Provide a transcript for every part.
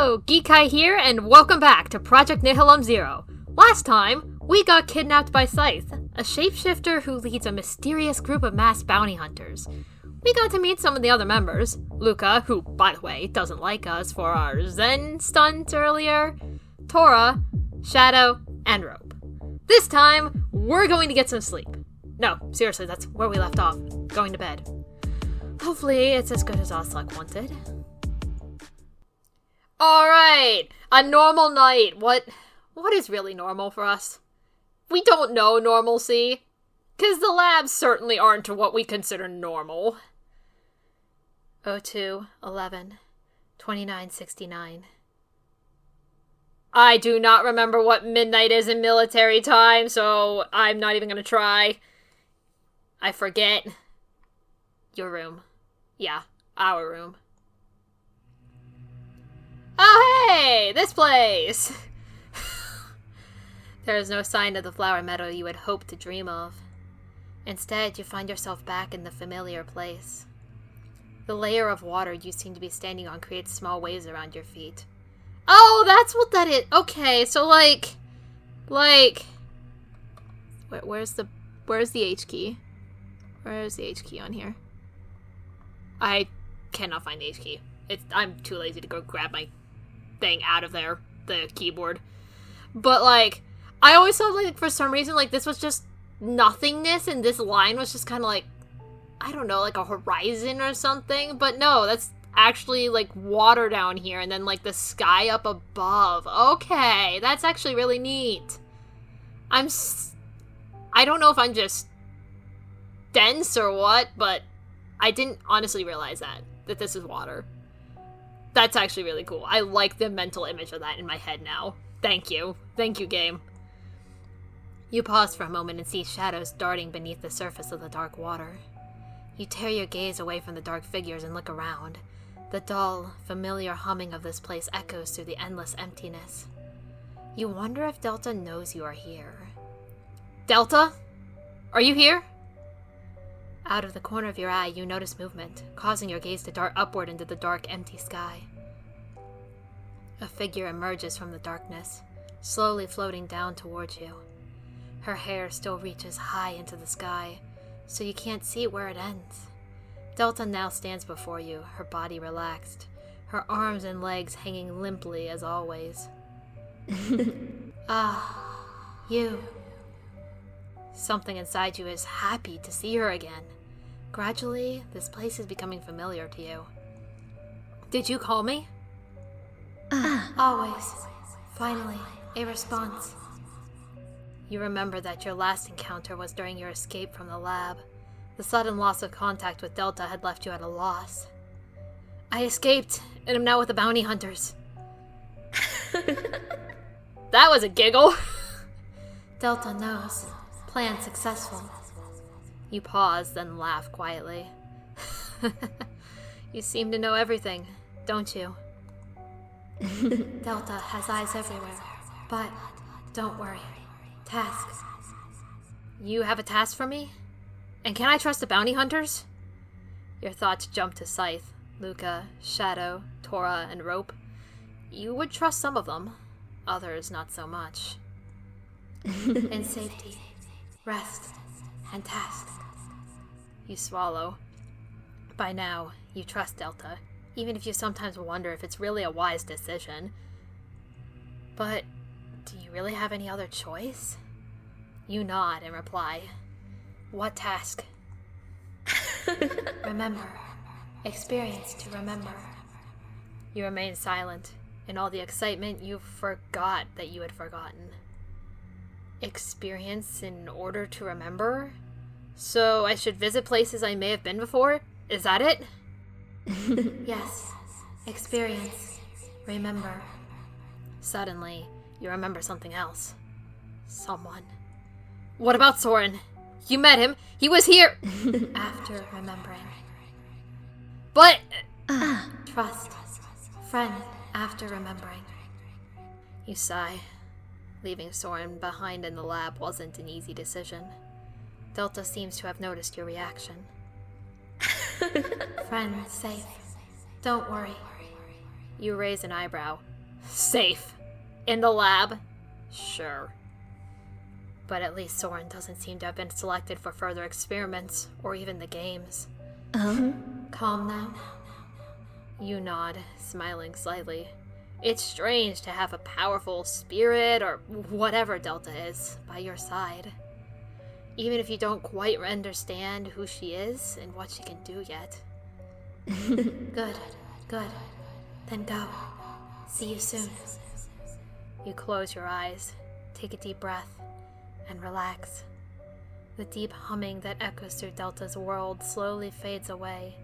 Hello, Geekai here, and welcome back to Project Nihilum Zero. Last time, we got kidnapped by Scythe, a shapeshifter who leads a mysterious group of masked bounty hunters. We got to meet some of the other members. Luca, who, by the way, doesn't like us for our Zen stunt earlier, Tora, Shadow, and Rope. This time, we're going to get some sleep. No, seriously, that's where we left off. Going to bed. Hopefully, it's as good as Oslek wanted. Alright, a normal night. What is really normal for us? We don't know normalcy, because the labs certainly aren't what we consider normal. 02-11-2969. I do not remember what midnight is in military time, so I'm not even gonna try. I forget. Your room. Yeah, our room. Oh hey, this place! There is no sign of the flower meadow you had hoped to dream of. Instead, you find yourself back in the familiar place. The layer of water you seem to be standing on creates small waves around your feet. Oh, that's what that is! Okay, so like... Where's the H key? Where's the H key on here? I cannot find the H key. I'm too lazy to go grab my thing out of there, the keyboard. But, like, I always thought, like, for some reason, like, this was just nothingness, and this line was just kind of, like, I don't know, like a horizon or something. But no, that's actually, like, water down here, and then, like, the sky up above. Okay, that's actually really neat. I don't know if I'm just dense or what, but I didn't honestly realize that this is water. That's actually really cool. I like the mental image of that in my head now. Thank you. Thank you, game. You pause for a moment and see shadows darting beneath the surface of the dark water. You tear your gaze away from the dark figures and look around. The dull, familiar humming of this place echoes through the endless emptiness. You wonder if Delta knows you are here. Delta? Are you here? Out of the corner of your eye, you notice movement, causing your gaze to dart upward into the dark, empty sky. A figure emerges from the darkness, slowly floating down towards you. Her hair still reaches high into the sky, so you can't see where it ends. Delta now stands before you, her body relaxed, her arms and legs hanging limply as always. Ah, you. Something inside you is happy to see her again. Gradually, this place is becoming familiar to you. Did you call me? Always. Finally, a response. You remember that your last encounter was during your escape from the lab. The sudden loss of contact with Delta had left you at a loss. I escaped, and am now with the bounty hunters. That was a giggle. Delta knows. Plan successful. You pause, then laugh quietly. You seem to know everything, don't you? Delta has eyes everywhere, but don't worry. Tasks. You have a task for me? And can I trust the bounty hunters? Your thoughts jump to Scythe, Luca, Shadow, Tora, and Rope. You would trust some of them, others not so much. In safety. Rest, and tasks. You swallow. By now, you trust Delta, even if you sometimes wonder if it's really a wise decision. But, do you really have any other choice? You nod and reply. What task? Remember. Experience to remember. You remain silent. In all the excitement, you forgot that you had forgotten. Experience in order to remember? So I should visit places I may have been before? Is that it? Yes. Experience. Remember. Suddenly, you remember something else. Someone. What about Soren? You met him. He was here. After remembering. But... Trust. Friend after remembering. You sigh. Leaving Soren behind in the lab wasn't an easy decision. Delta seems to have noticed your reaction. Friend safe. Don't worry. You raise an eyebrow. Safe. In the lab? Sure. But at least Soren doesn't seem to have been selected for further experiments, or even the games. Calm now. You nod, smiling slightly. It's strange to have a powerful spirit, or whatever Delta is, by your side. Even if you don't quite understand who she is and what she can do yet. Good. Then go. See you soon. You close your eyes, take a deep breath, and relax. The deep humming that echoes through Delta's world slowly fades away.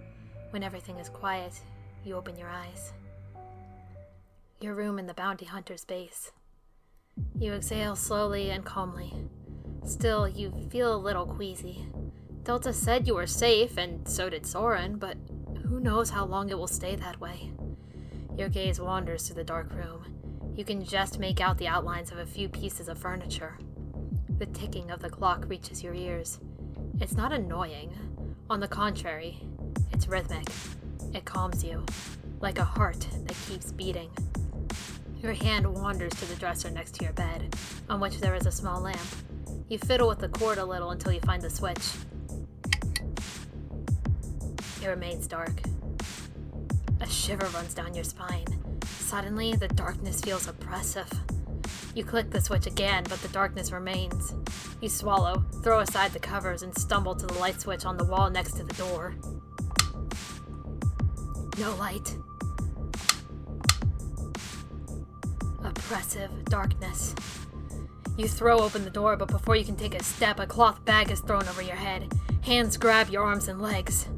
When everything is quiet, you open your eyes. Your room in the bounty hunter's base. You exhale slowly and calmly. Still, you feel a little queasy. Delta said you were safe, and so did Soren, but who knows how long it will stay that way. Your gaze wanders through the dark room. You can just make out the outlines of a few pieces of furniture. The ticking of the clock reaches your ears. It's not annoying. On the contrary, it's rhythmic. It calms you, like a heart that keeps beating. Your hand wanders to the dresser next to your bed, on which there is a small lamp. You fiddle with the cord a little until you find the switch. It remains dark. A shiver runs down your spine. Suddenly, the darkness feels oppressive. You click the switch again, but the darkness remains. You swallow, throw aside the covers, and stumble to the light switch on the wall next to the door. No light. Oppressive darkness. You throw open the door, but before you can take a step, a cloth bag is thrown over your head. Hands grab your arms and legs.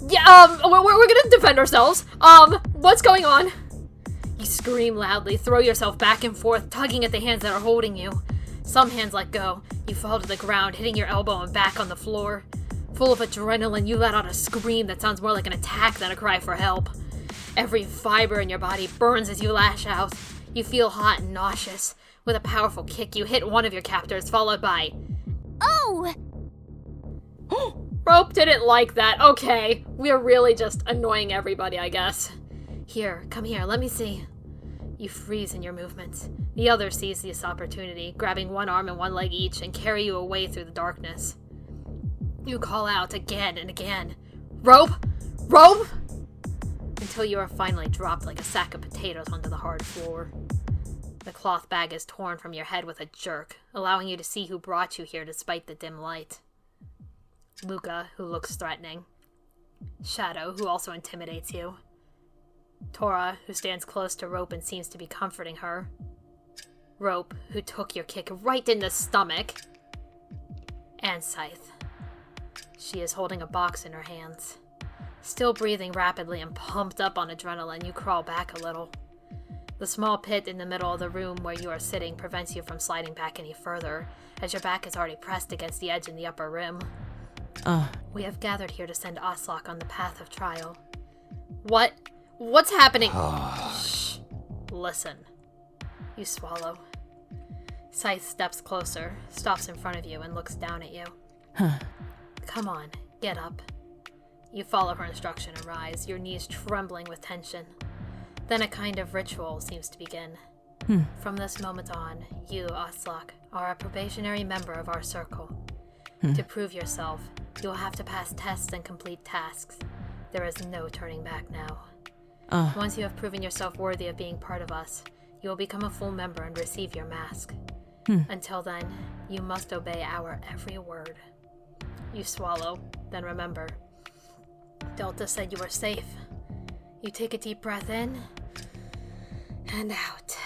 Yeah, we're gonna defend ourselves. What's going on? You scream loudly, throw yourself back and forth, tugging at the hands that are holding you. Some hands let go. You fall to the ground, hitting your elbow and back on the floor. Full of adrenaline, you let out a scream that sounds more like an attack than a cry for help. Every fiber in your body burns as you lash out. You feel hot and nauseous. With a powerful kick, you hit one of your captors, followed by... Oh! Rope didn't like that. Okay, we're really just annoying everybody, I guess. Here, come here, let me see. You freeze in your movements. The other sees this opportunity, grabbing one arm and one leg each, and carry you away through the darkness. You call out again and again. Rope! Rope! Until you are finally dropped like a sack of potatoes onto the hard floor. The cloth bag is torn from your head with a jerk, allowing you to see who brought you here despite the dim light. Luca, who looks threatening. Shadow, who also intimidates you. Tora, who stands close to Rope and seems to be comforting her. Rope, who took your kick right in the stomach. And Scythe. She is holding a box in her hands. Still breathing rapidly and pumped up on adrenaline, you crawl back a little. The small pit in the middle of the room where you are sitting prevents you from sliding back any further, as your back is already pressed against the edge in the upper rim. We have gathered here to send Oslok on the path of trial. What? What's happening? Shh. Listen. You swallow. Scythe steps closer, stops in front of you, and looks down at you. Come on, get up. You follow her instruction and rise, your knees trembling with tension. Then a kind of ritual seems to begin. From this moment on, you, Oslok, are a probationary member of our circle. To prove yourself, you will have to pass tests and complete tasks. There is no turning back now. Once you have proven yourself worthy of being part of us, you will become a full member and receive your mask. Until then, you must obey our every word. You swallow, then remember. Delta said you were safe. You take a deep breath in and out.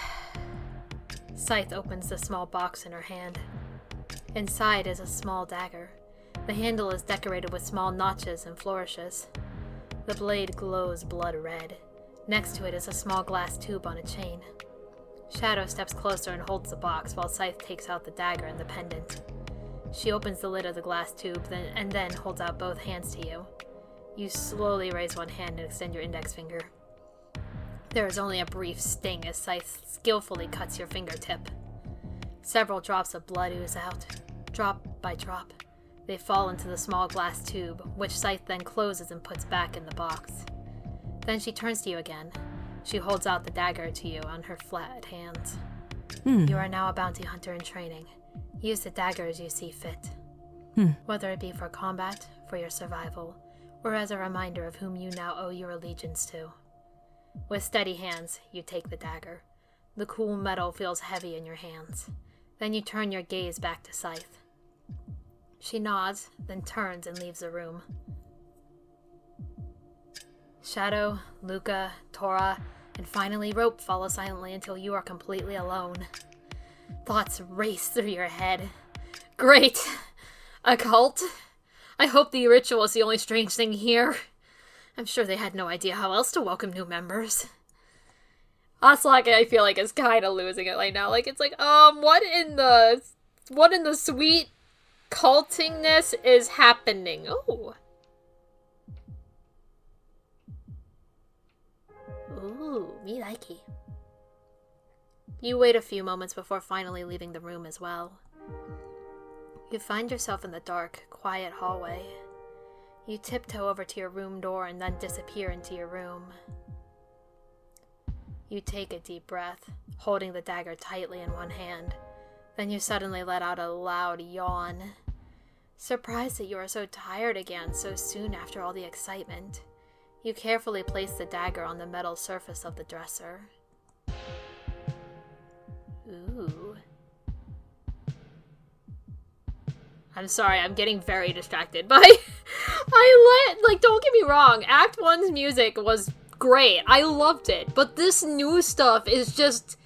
Scythe opens the small box in her hand. Inside is a small dagger. The handle is decorated with small notches and flourishes. The blade glows blood red. Next to it is a small glass tube on a chain. Shadow steps closer and holds the box while Scythe takes out the dagger and the pendant. She opens the lid of the glass tube and then holds out both hands to you. You slowly raise one hand and extend your index finger. There is only a brief sting as Scythe skillfully cuts your fingertip. Several drops of blood ooze out. Drop by drop, they fall into the small glass tube, which Scythe then closes and puts back in the box. Then she turns to you again. She holds out the dagger to you on her flat hands. You are now a bounty hunter in training. Use the dagger as you see fit. Whether it be for combat, for your survival, or as a reminder of whom you now owe your allegiance to. With steady hands, you take the dagger. The cool metal feels heavy in your hands. Then you turn your gaze back to Scythe. She nods, then turns and leaves the room. Shadow, Luca, Tora, and finally Rope follow silently until you are completely alone. Thoughts race through your head. Great! A cult? I hope the ritual is the only strange thing here. I'm sure they had no idea how else to welcome new members. Ocelot, I feel like, is kind of losing it right now. Like, it's like, what in the sweet cultingness is happening? Oh. Ooh, me likey. You wait a few moments before finally leaving the room as well. You find yourself in the dark, quiet hallway. You tiptoe over to your room door and then disappear into your room. You take a deep breath, holding the dagger tightly in one hand. Then you suddenly let out a loud yawn. Surprised that you are so tired again so soon after all the excitement, you carefully place the dagger on the metal surface of the dresser. Ooh. I'm sorry, I'm getting very distracted by... don't get me wrong, Act 1's music was great. I loved it. But this new stuff is just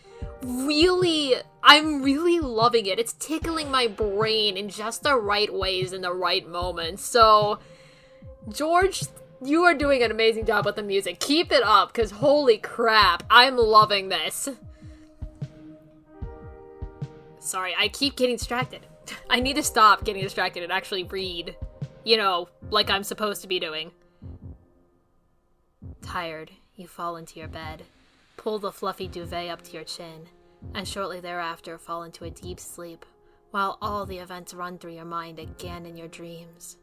really... I'm really loving it. It's tickling my brain in just the right ways in the right moments. So, George, you are doing an amazing job with the music. Keep it up, because holy crap, I'm loving this. Sorry, I keep getting distracted. I need to stop getting distracted and actually read, like I'm supposed to be doing. Tired, you fall into your bed, pull the fluffy duvet up to your chin, and shortly thereafter fall into a deep sleep, while all the events run through your mind again in your dreams.